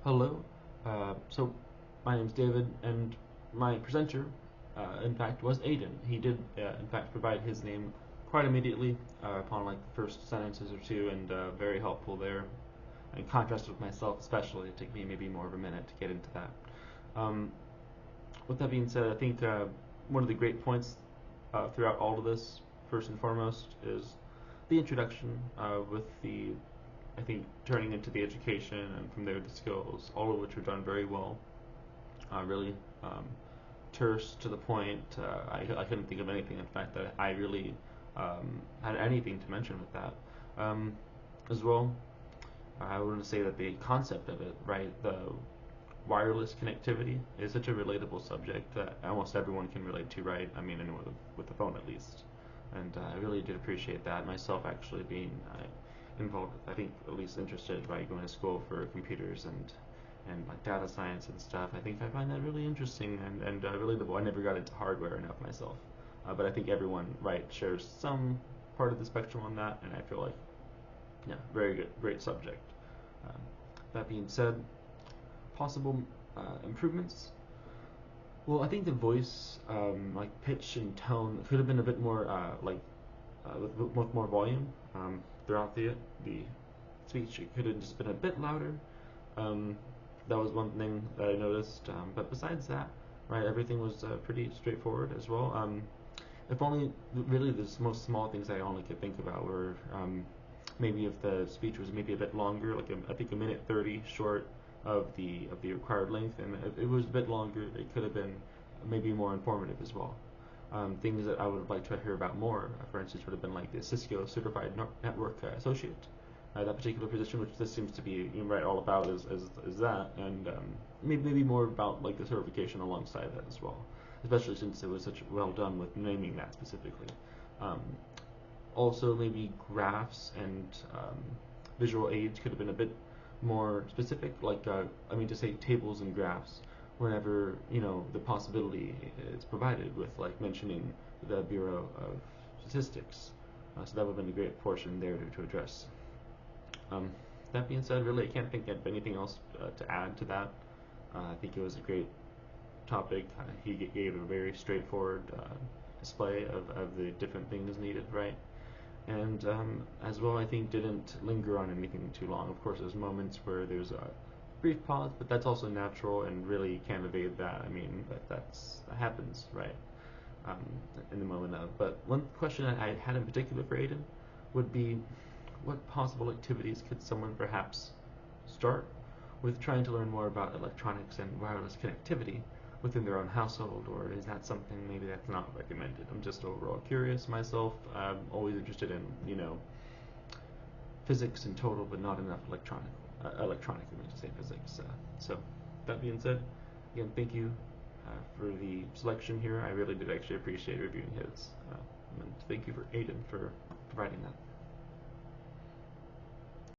Hello. So my name's David, and my presenter, in fact, was Aiden. He did, in fact, provide his name quite immediately upon like the first sentences or two, and very helpful there. In contrast with myself, especially, it took me maybe more of a minute to get into that. Um, with that being said, I think one of the great points throughout all of this, first and foremost, is the introduction with the I think turning into the education and from there the skills, all of which were done very well. Really terse to the point. I couldn't think of anything, in fact, that I really had anything to mention with that. As well, I want to say that the concept of it, right, the wireless connectivity is such a relatable subject that almost everyone can relate to, right? I mean, anyone with a phone at least. And I really did appreciate that myself, actually being involved, I think, at least interested, right, going to school for computers and like data science and stuff. I think I find that really interesting and relatable. I never got into hardware enough myself, but I think everyone, right, shares some part of the spectrum on that, and I feel like, yeah, very good, great subject. Um, that being said, possible improvements. Well, I think the voice, like pitch and tone, could have been a bit more with more volume throughout the speech. It could have just been a bit louder. Um, that was one thing that I noticed. But besides that, right, everything was pretty straightforward as well. If only really the most small things I only could think about were maybe if the speech was maybe a bit longer, like I think a minute 30 short of the required length, and if it was a bit longer, it could have been maybe more informative as well. Things that I would like to hear about more, for instance, would have been like the Cisco Certified Network Associate. That particular position, which this seems to be right all about, is that, and maybe more about like the certification alongside that as well, especially since it was such well done with naming that specifically. Um, Also, maybe graphs and visual aids could have been a bit more specific, like I mean to say tables and graphs whenever the possibility is provided with like mentioning the Bureau of Statistics. So that would have been a great portion there to address. Um, that being said, really I can't think of anything else to add to that. I think it was a great topic. He gave a very straightforward display of the different things needed, right? And as well, I think didn't linger on anything too long. Of course, there's moments where there's a brief pause, but that's also natural and really can't evade that. I mean, that happens, right? Um, in the moment of. But one question I had in particular for Aiden would be, what possible activities could someone perhaps start with trying to learn more about electronics and wireless connectivity within their own household, or is that something maybe that's not recommended? I'm just overall curious myself. I'm always interested in, physics in total, but not enough electronic, I mean to say physics. So, that being said, again, thank you for the selection here. I really did actually appreciate reviewing his. And thank you for Aiden for providing that.